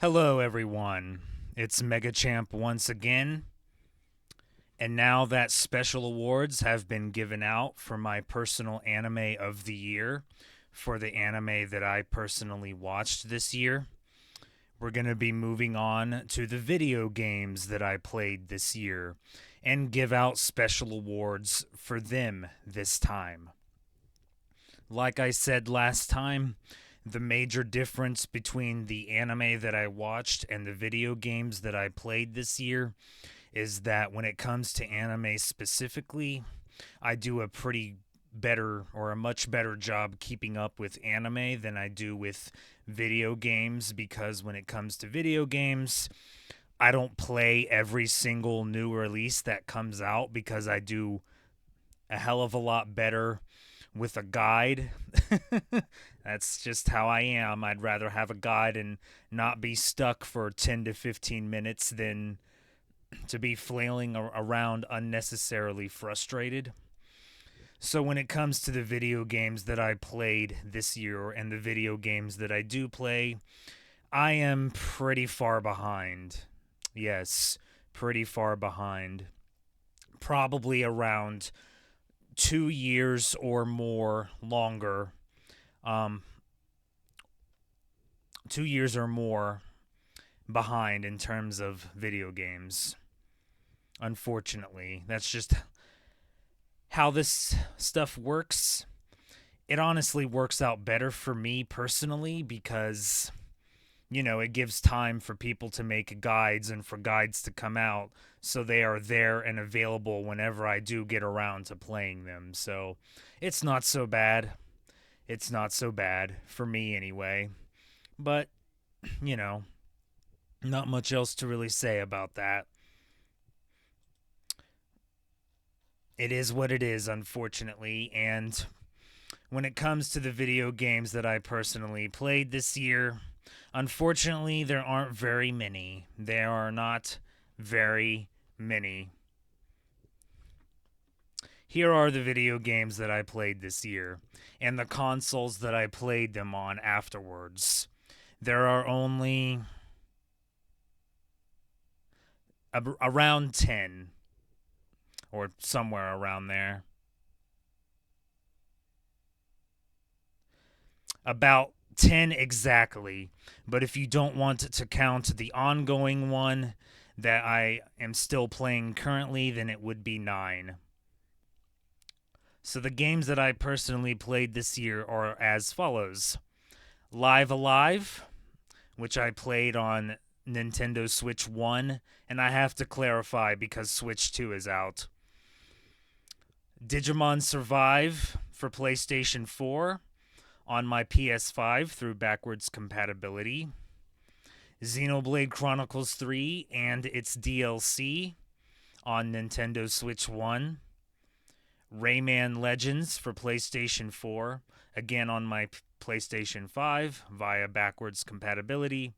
Hello, everyone. It's MegaChamp once again. And now that special awards have been given out for my personal anime of the year, for the anime that I personally watched this year, we're going to be moving on to the video games that I played this year and give out special awards for them this time. Like I said last time, the major difference between the anime that I watched and the video games that I played this year is that when it comes to anime specifically, I do a pretty better or a much better job keeping up with anime than I do with video games because when it comes to video games, I don't play every single new release that comes out because I do a hell of a lot better with a guide. That's just how I am. I'd rather have a guide and not be stuck for 10 to 15 minutes than to be flailing around unnecessarily frustrated. So, when it comes to the video games that I played this year and the video games that I do play, I am pretty far behind. Yes, pretty far behind. Probably around 2 years or more longer. Um, 2 years or more behind in terms of video games. Unfortunately, that's just how this stuff works. It honestly works out better for me personally because, it gives time for people to make guides and for guides to come out so they are there and available whenever I do get around to playing them. So it's not so bad. It's not so bad for me anyway. But, you know, not much else to really say about that. It is what it is, unfortunately. And when it comes to the video games that I personally played this year, unfortunately, there aren't very many. There are not very many. Here are the video games that I played this year, and the consoles that I played them on afterwards. There are only around 10, or somewhere around there. About 10 exactly, but if you don't want to count the ongoing one that I am still playing currently, then it would be 9. So the games that I personally played this year are as follows: Live Alive, which I played on Nintendo Switch 1, and I have to clarify because Switch 2 is out. Digimon Survive for PlayStation 4 on my PS5 through backwards compatibility. Xenoblade Chronicles 3 and its DLC on Nintendo Switch 1. Rayman Legends for PlayStation 4, again on my PlayStation 5 via backwards compatibility.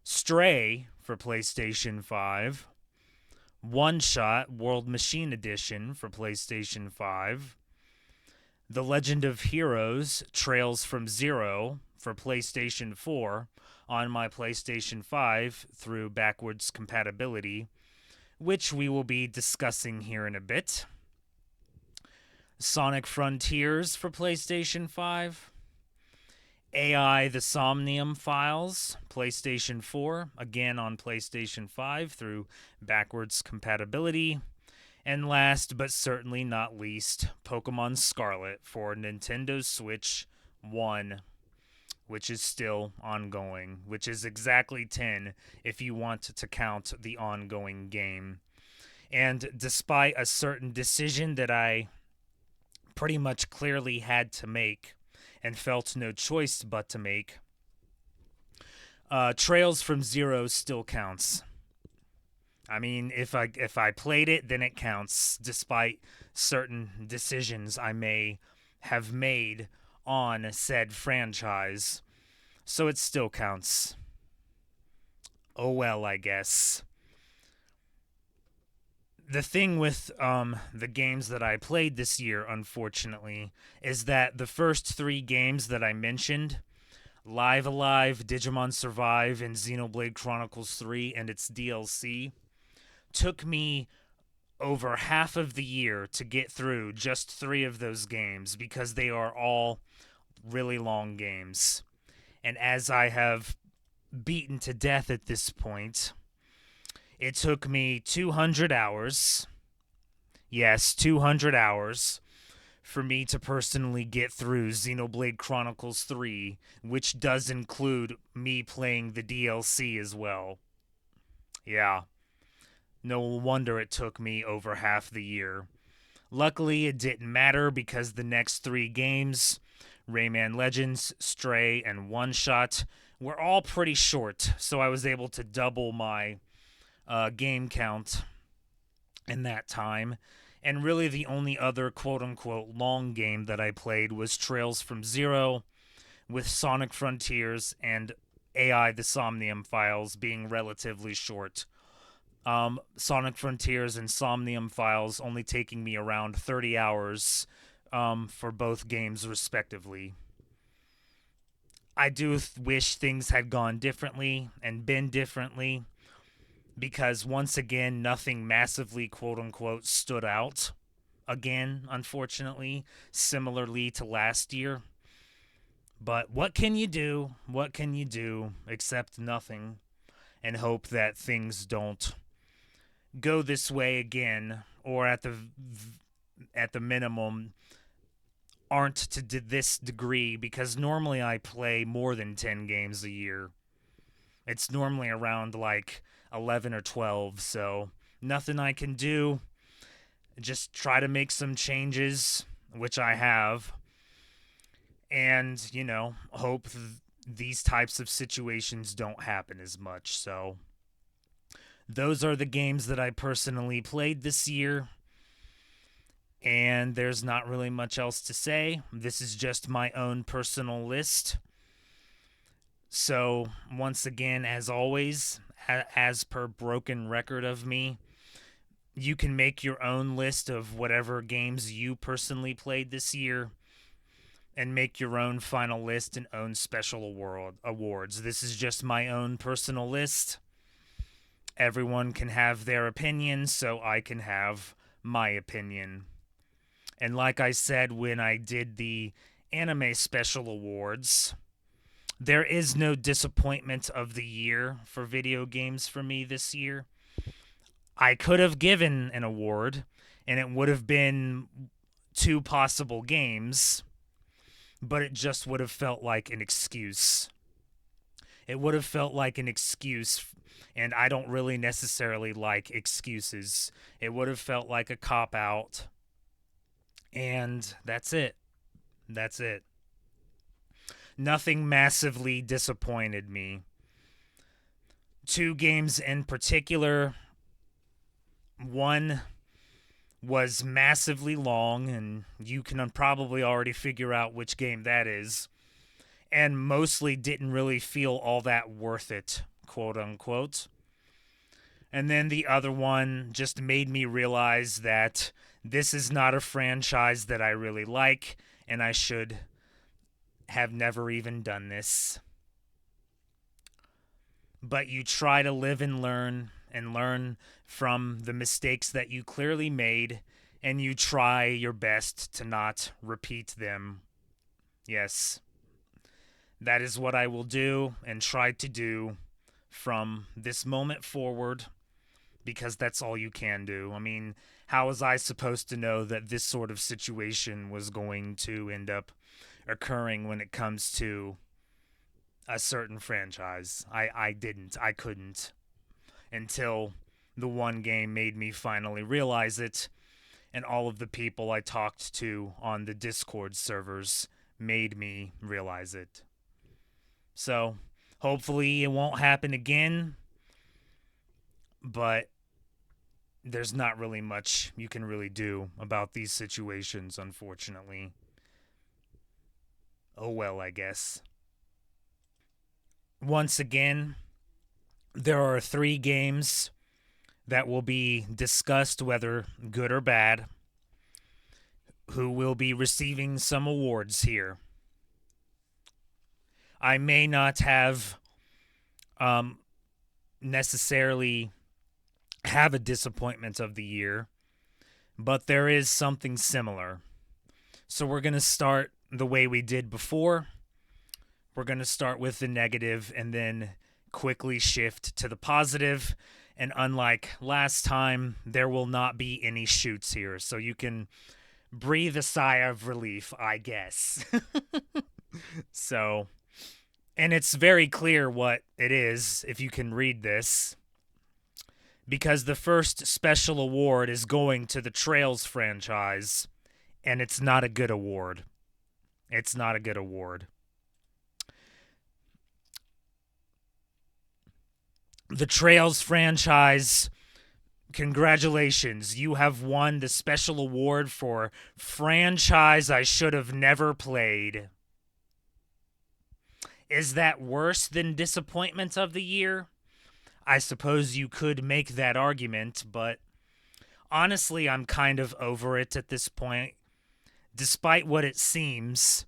Stray for PlayStation 5. One Shot World Machine Edition for PlayStation 5. The Legend of Heroes Trails from Zero for PlayStation 4 on my PlayStation 5 through backwards compatibility, which we will be discussing here in a bit. Sonic Frontiers for PlayStation 5. AI The Somnium Files, PlayStation 4, again on PlayStation 5 through backwards compatibility. And last but certainly not least, Pokemon Scarlet for Nintendo Switch 1, which is still ongoing, which is exactly 10 if you want to count the ongoing game. And despite a certain decision that I pretty much clearly had to make and felt no choice but to make, Trails from Zero still counts. I mean, if I played it, then it counts, despite certain decisions I may have made on said franchise. So it still counts. Oh well, I guess. The thing with the games that I played this year, unfortunately, is that the first 3 games that I mentioned, Live Alive, Digimon Survive, and Xenoblade Chronicles 3 and its DLC took me over half of the year to get through just 3 of those games because they are all really long games. And as I have beaten to death at this point, it took me 200 hours. Yes, 200 hours for me to personally get through Xenoblade Chronicles 3, which does include me playing the DLC as well. Yeah, no wonder it took me over half the year. Luckily, it didn't matter because the next 3 games, Rayman Legends, Stray, and One Shot, were all pretty short, so I was able to double my game count in that time. And really, the only other quote unquote long game that I played was Trails from Zero, with Sonic Frontiers and AI the Somnium Files being relatively short. Sonic Frontiers and Somnium Files only taking me around 30 hours for both games, respectively. I do wish things had gone differently and been differently because, once again, nothing massively quote unquote stood out. Again, unfortunately, similarly to last year. But what can you do? What can you do except nothing and hope that things don't go this way again, or at the minimum aren't to this degree, because normally I play more than 10 games a year. It's normally around like 11 or 12, so nothing I can do. Just try to make some changes, which I have, and, hope these types of situations don't happen as much. So those are the games that I personally played this year. And there's not really much else to say. This is just my own personal list. So, once again, as always, as per broken record of me, you can make your own list of whatever games you personally played this year and make your own final list and own special awards. This is just my own personal list. Everyone can have their opinion, so I can have my opinion. And like I said when I did the anime special awards, there is no disappointment of the year for video games for me this year. I could have given an award, and it would have been 2 possible games, but it just would have felt like an excuse. It would have felt like an excuse, and I don't really necessarily like excuses. It would have felt like a cop out, and that's it. That's it. Nothing massively disappointed me. 2 games in particular. One was massively long, and you can probably already figure out which game that is, and mostly didn't really feel all that worth it, quote unquote. And then the other one just made me realize that this is not a franchise that I really like, and I should have never even done this. But you try to live and learn from the mistakes that you clearly made, and you try your best to not repeat them. Yes, that is what I will do and try to do from this moment forward, because that's all you can do. I mean, how was I supposed to know that this sort of situation was going to end up occurring when it comes to a certain franchise? I didn't. I couldn't. Until the one game made me finally realize it, and all of the people I talked to on the Discord servers made me realize it. So, hopefully it won't happen again, but there's not really much you can really do about these situations, unfortunately. Oh well, I guess. Once again, there are 3 games that will be discussed, whether good or bad, who will be receiving some awards here. I may not have um, necessarily have a disappointment of the year, but there is something similar. So we're going to start the way we did before. We're going to start with the negative and then quickly shift to the positive. And unlike last time, there will not be any shoots here. So you can breathe a sigh of relief, I guess. So, and it's very clear what it is if you can read this, because the first special award is going to the Trails franchise, and it's not a good award. It's not a good award. The Trails franchise, congratulations. You have won the special award for franchise I should have never played. Is that worse than disappointment of the year? I suppose you could make that argument, but honestly, I'm kind of over it at this point. Despite what it seems,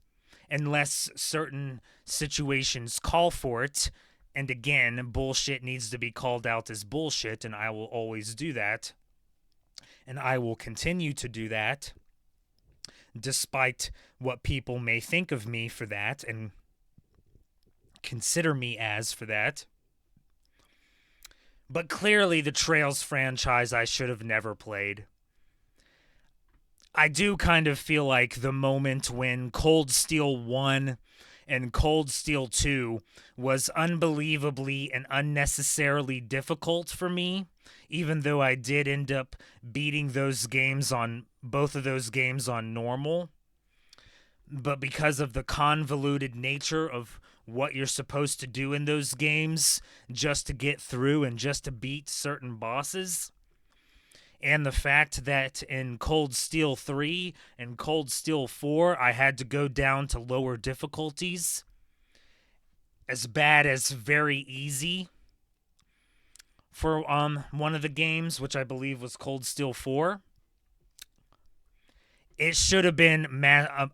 unless certain situations call for it, and again, bullshit needs to be called out as bullshit, and I will always do that. And I will continue to do that, despite what people may think of me for that and consider me as for that. But clearly, the Trails franchise I should have never played. I do kind of feel like the moment when Cold Steel 1 and Cold Steel 2 was unbelievably and unnecessarily difficult for me, even though I did end up beating both of those games on normal. But because of the convoluted nature of what you're supposed to do in those games just to get through and just to beat certain bosses, and the fact that in Cold Steel 3 and Cold Steel 4 I had to go down to lower difficulties, as bad as very easy for one of the games, which I believe was Cold Steel 4. It should have been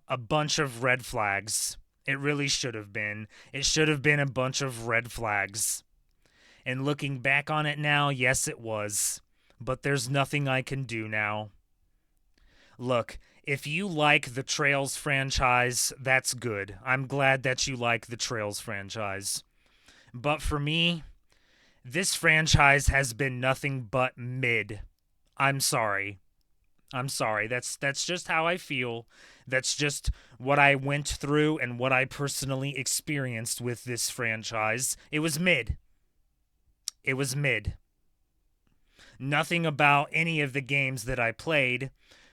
a bunch of red flags. It really should have been. It should have been a bunch of red flags. And looking back on it now, yes, it was. But there's nothing I can do now. Look, if you like the Trails franchise, that's good. I'm glad that you like the Trails franchise. But for me, this franchise has been nothing but mid. I'm sorry. That's just how I feel. That's just what I went through and what I personally experienced with this franchise. It was mid. It was mid. Nothing about any of the games that I played,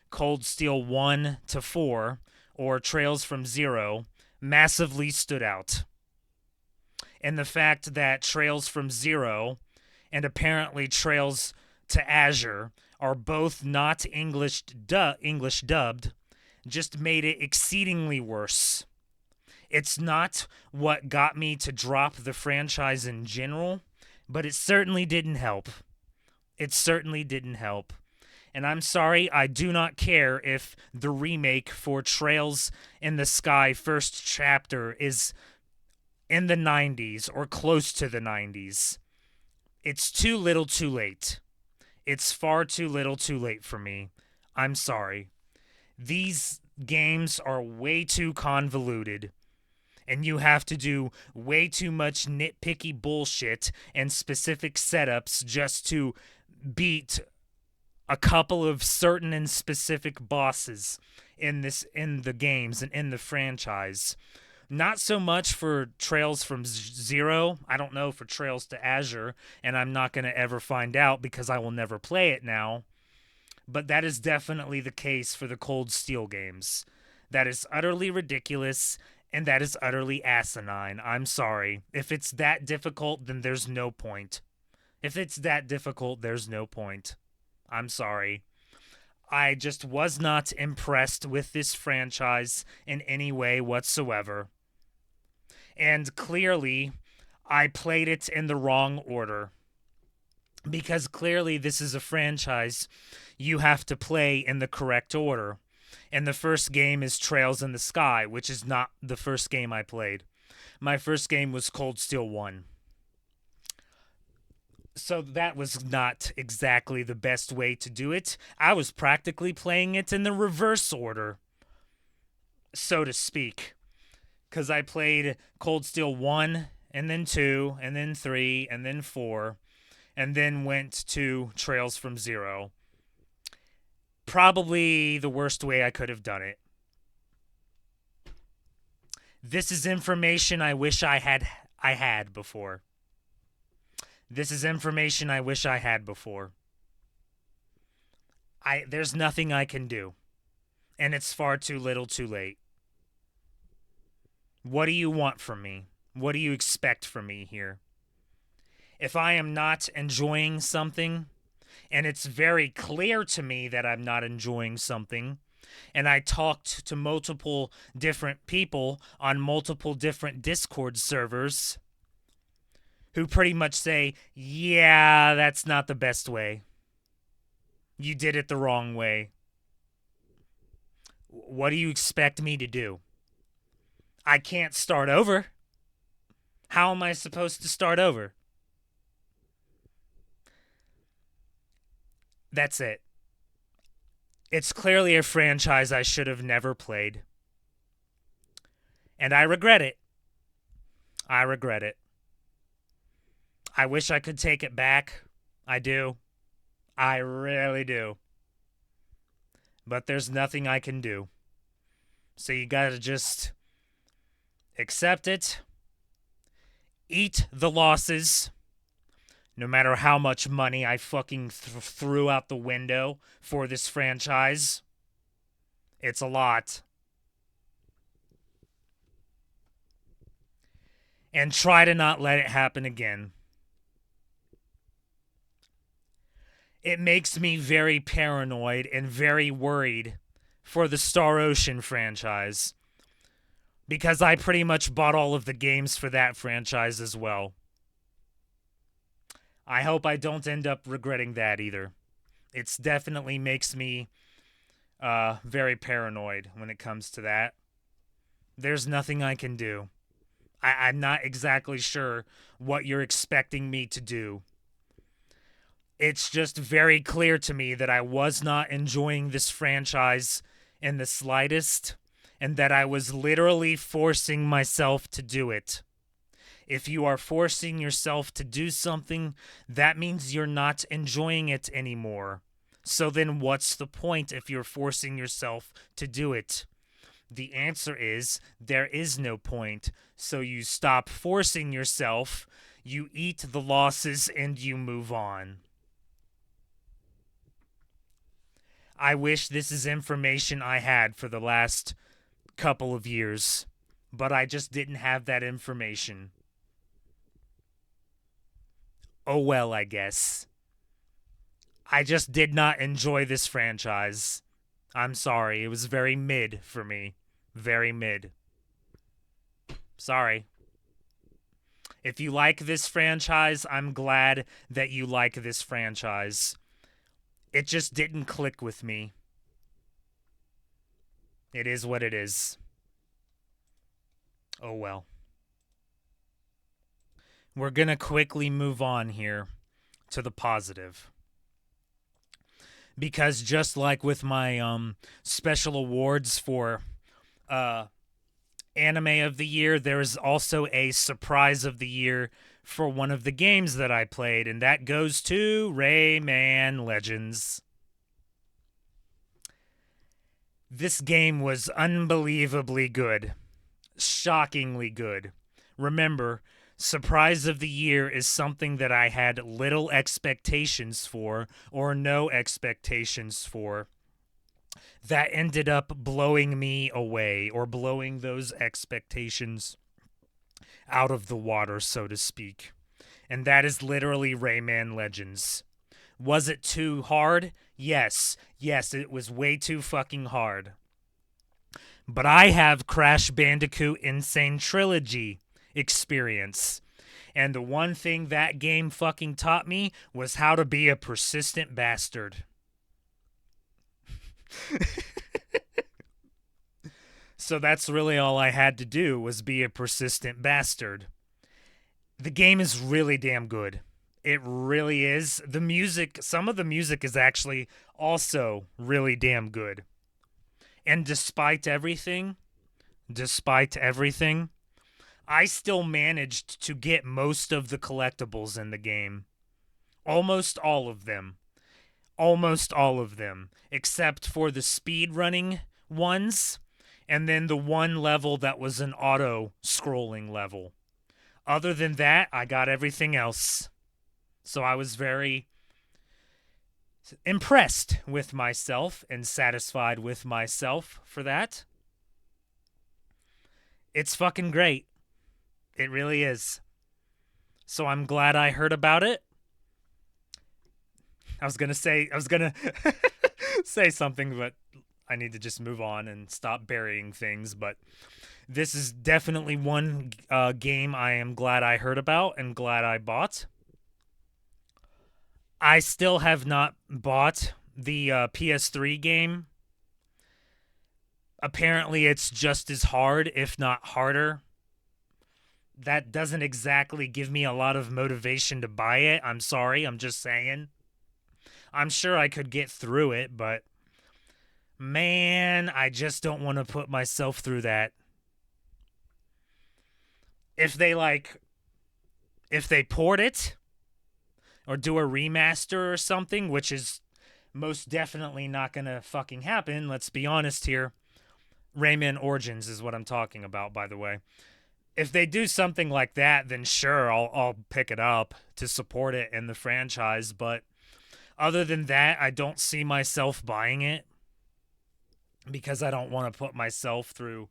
Cold Steel 1 to 4 or Trails from Zero, massively stood out. And the fact that Trails from Zero and apparently Trails to Azure are both not English dubbed just made it exceedingly worse. It's not what got me to drop the franchise in general, but it certainly didn't help. It certainly didn't help. And I'm sorry, I do not care if the remake for Trails in the Sky First Chapter is in the 90s or close to the 90s. It's too little too late. It's far too little too late for me. I'm sorry. These games are way too convoluted, and you have to do way too much nitpicky bullshit and specific setups just to beat a couple of certain and specific bosses in the games and in the franchise. Not so much for Trails from Zero. I don't know for Trails to Azure, and I'm not going to ever find out because I will never play it now. But that is definitely the case for the Cold Steel games. That is utterly ridiculous, and that is utterly asinine. I'm sorry. If it's that difficult, then there's no point. If it's that difficult, there's no point. I'm sorry. I just was not impressed with this franchise in any way whatsoever. And clearly, I played it in the wrong order. Because clearly, this is a franchise you have to play in the correct order. And the first game is Trails in the Sky, which is not the first game I played. My first game was Cold Steel 1. So that was not exactly the best way to do it. I was practically playing it in the reverse order, so to speak, because I played Cold Steel 1 and then 2 and then 3 and then 4 and then went to Trails from Zero. Probably the worst way I could have done it. This is information I wish I had before. This is information I wish I had before. There's nothing I can do, and it's far too little too late. What do you want from me? What do you expect from me here? If I am not enjoying something, and it's very clear to me that I'm not enjoying something, and I talked to multiple different people on multiple different Discord servers who pretty much say, yeah, that's not the best way. You did it the wrong way. What do you expect me to do? I can't start over. How am I supposed to start over? That's it. It's clearly a franchise I should have never played. And I regret it. I regret it. I wish I could take it back. I do. I really do. But there's nothing I can do. So you gotta just accept it. Eat the losses. No matter how much money I fucking threw out the window for this franchise. It's a lot. And try to not let it happen again. It makes me very paranoid and very worried for the Star Ocean franchise, because I pretty much bought all of the games for that franchise as well. I hope I don't end up regretting that either. It definitely makes me very paranoid when it comes to that. There's nothing I can do. I'm not exactly sure what you're expecting me to do. It's just very clear to me that I was not enjoying this franchise in the slightest, and that I was literally forcing myself to do it. If you are forcing yourself to do something, that means you're not enjoying it anymore. So then what's the point if you're forcing yourself to do it? The answer is there is no point. So you stop forcing yourself, you eat the losses, and you move on. I wish this is information I had for the last couple of years, but I just didn't have that information. Oh well, I guess. I just did not enjoy this franchise. I'm sorry, it was very mid for me. Very mid. Sorry. If you like this franchise, I'm glad that you like this franchise. It just didn't click with me. It is what it is. Oh well. We're going to quickly move on here to the positive. Because just like with my special awards for anime of the year, there's also a surprise of the year for one of the games that I played, and that goes to Rayman Legends. This game was unbelievably good. Shockingly good. Remember, surprise of the year is something that I had little expectations for, or no expectations for, that ended up blowing me away, or blowing those expectations out of the water, so to speak. And that is literally Rayman Legends. Was it too hard? Yes. Yes, it was way too fucking hard. But I have Crash Bandicoot Insane Trilogy experience. And the one thing that game fucking taught me was how to be a persistent bastard. So that's really all I had to do was be a persistent bastard. The game is really damn good. It really is. The music, some of the music is actually also really damn good. And despite everything, I still managed to get most of the collectibles in the game. Almost all of them. Almost all of them. Except for the speed running ones. And then the one level that was an auto scrolling level. Other than that, I got everything else. So I was very impressed with myself and satisfied with myself for that. It's fucking great. It really is. So I'm glad I heard about it. I was gonna say something, but I need to just move on and stop burying things. But this is definitely one game I am glad I heard about and glad I bought. I still have not bought the PS3 game. Apparently, it's just as hard, if not harder. That doesn't exactly give me a lot of motivation to buy it. I'm sorry, I'm just saying. I'm sure I could get through it, but man, I just don't want to put myself through that. If they port it or do a remaster or something, which is most definitely not going to fucking happen, let's be honest here. Rayman Origins is what I'm talking about, by the way. If they do something like that, then sure, I'll pick it up to support it in the franchise, but other than that, I don't see myself buying it because I don't want to put myself through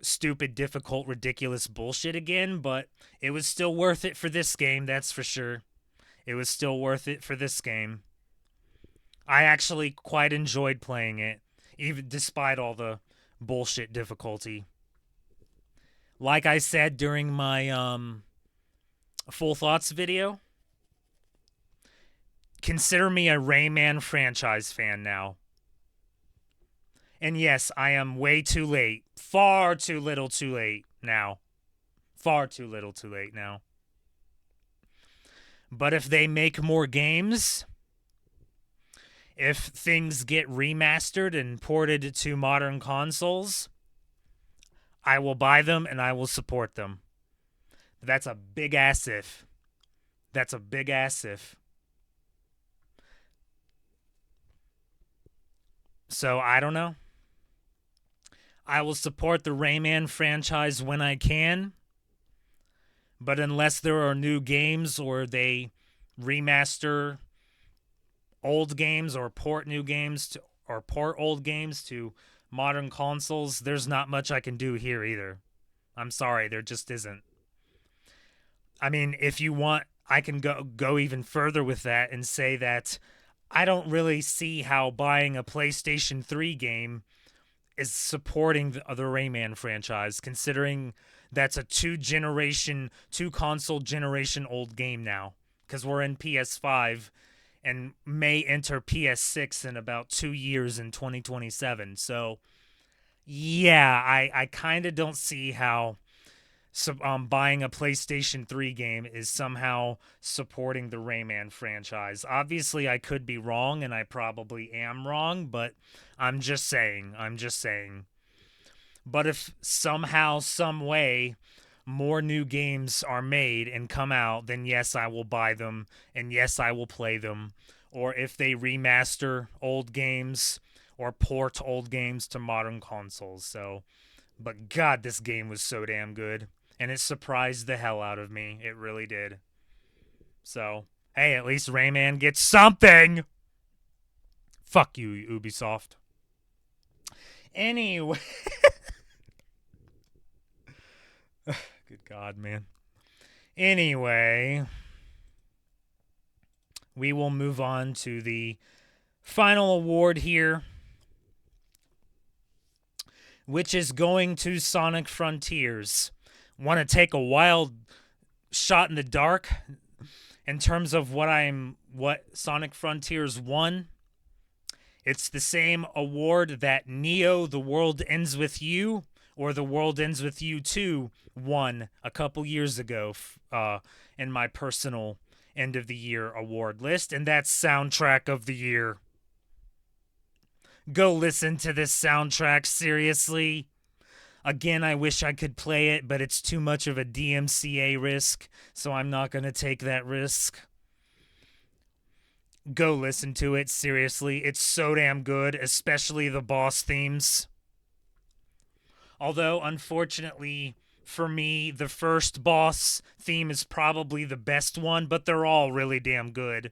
stupid, difficult, ridiculous bullshit again, but it was still worth it for this game, that's for sure. It was still worth it for this game. I actually quite enjoyed playing it, even despite all the bullshit difficulty. Like I said during my Full Thoughts video, consider me a Rayman franchise fan now. And yes, I am way too late. Far too little too late now. Far too little too late now. But if they make more games, if things get remastered and ported to modern consoles, I will buy them and I will support them. That's a big ass if. That's a big ass if. So I don't know. I will support the Rayman franchise when I can. But unless there are new games or they remaster old games or port new games to, or port old games to modern consoles, there's not much I can do here either. I'm sorry, there just isn't. I mean, if you want, I can go even further with that and say that I don't really see how buying a PlayStation 3 game is supporting the Rayman franchise, considering that's a two console generation old game now, because we're in PS5 and may enter PS6 in about 2 years in 2027. So, yeah, I kind of don't see how buying a PlayStation 3 game is somehow supporting the Rayman franchise. Obviously, I could be wrong, and I probably am wrong, but I'm just saying. But if somehow, some way, more new games are made and come out, then yes, I will buy them, and yes, I will play them. Or if they remaster old games or port old games to modern consoles. So, but God, this game was so damn good. And it surprised the hell out of me. It really did. So, hey, at least Rayman gets something! Fuck you, Ubisoft. Anyway. Good God, man. Anyway. We will move on to the final award here, which is going to Sonic Frontiers. Want to take a wild shot in the dark in terms of what Sonic Frontiers won? It's the same award that Neo: The World Ends With You or The World Ends With You 2 won a couple years ago in my personal end of the year award list, and that's Soundtrack of the Year. Go listen to this soundtrack, seriously. Again, I wish I could play it, but it's too much of a DMCA risk, so I'm not going to take that risk. Go listen to it, seriously. It's so damn good, especially the boss themes. Although, unfortunately, for me, the first boss theme is probably the best one, but they're all really damn good.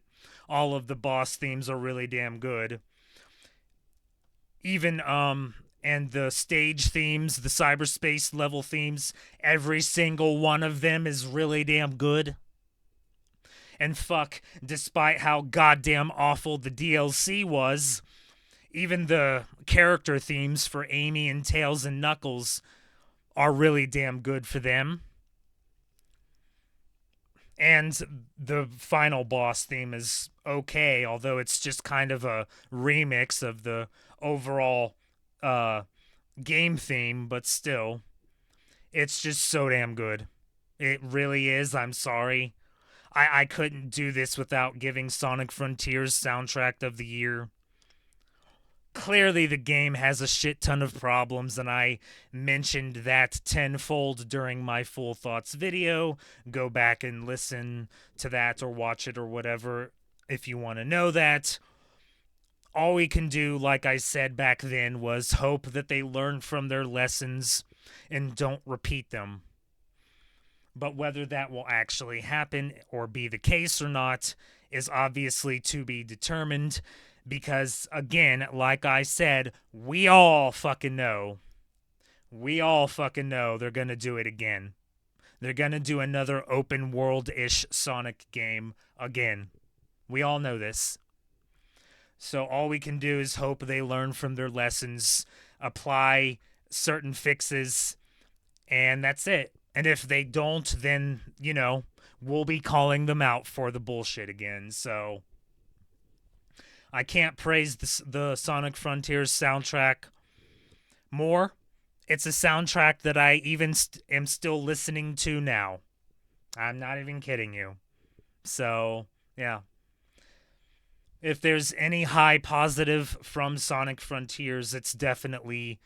All of the boss themes are really damn good. Even, and the stage themes, the cyberspace level themes, every single one of them is really damn good. And fuck, despite how goddamn awful the DLC was, even the character themes for Amy and Tails and Knuckles are really damn good for them. And the final boss theme is okay, although it's just kind of a remix of the overall game theme, but still, it's just so damn good. It really is. I'm sorry. I couldn't do this without giving Sonic Frontiers Soundtrack of the Year. Clearly, the game has a shit ton of problems, and I mentioned that tenfold during my Full Thoughts video. Go back and listen to that or watch it or whatever if you want to know that. All we can do, like I said back then, was hope that they learn from their lessons and don't repeat them. But whether that will actually happen or be the case or not is obviously to be determined. Because, again, like I said, we all fucking know. We all fucking know they're going to do it again. They're going to do another open world-ish Sonic game again. We all know this. So all we can do is hope they learn from their lessons, apply certain fixes, and that's it. And if they don't, then, we'll be calling them out for the bullshit again. So I can't praise the Sonic Frontiers soundtrack more. It's a soundtrack that I even am still listening to now. I'm not even kidding you. So, yeah. If there's any high positive from Sonic Frontiers, it's definitely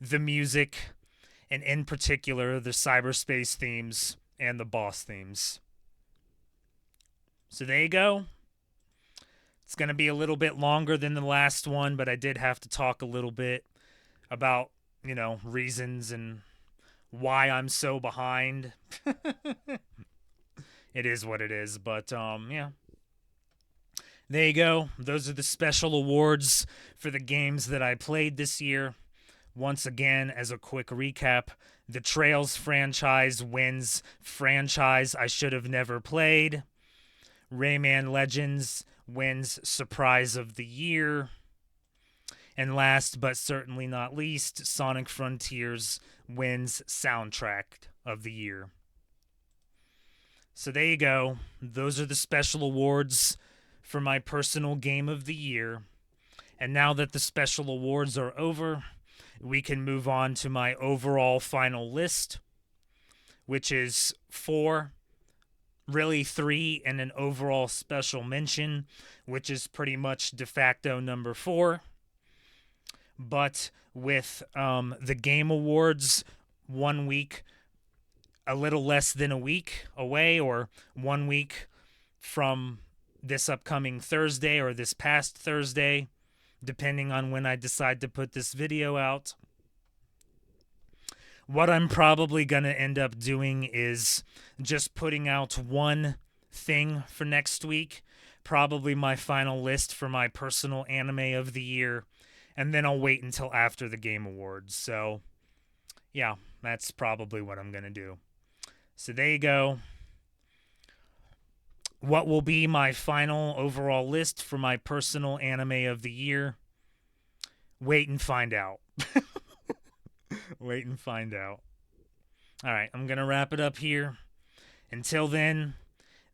the music, and in particular, the cyberspace themes and the boss themes. So there you go. It's going to be a little bit longer than the last one, but I did have to talk a little bit about, reasons and why I'm so behind. It is what it is, but yeah. There you go. Those are the special awards for the games that I played this year. Once again, as a quick recap, the Trails franchise wins Franchise I Should Have Never Played. Rayman Legends wins Surprise of the Year. And last but certainly not least, Sonic Frontiers wins Soundtrack of the Year. So there you go. Those are the special awards for my personal game of the year. And now that the special awards are over, we can move on to my overall final list, which is 4, really 3, and an overall special mention, which is pretty much de facto number 4. But with the Game Awards 1 week, a little less than a week away, or 1 week from this upcoming Thursday or this past Thursday, depending on when I decide to put this video out. What I'm probably going to end up doing is just putting out one thing for next week, probably my final list for my personal anime of the year, and then I'll wait until after the Game Awards. So, yeah, that's probably what I'm going to do. So there you go. What will be my final overall list for my personal anime of the year? Wait and find out. Wait and find out. Alright, I'm going to wrap it up here. Until then,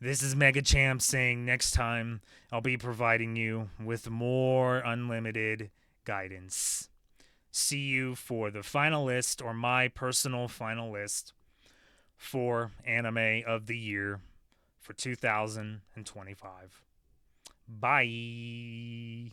this is Mega Champ saying next time I'll be providing you with more unlimited guidance. see you for the final list, or my personal final list for anime of the year for 2025. Bye.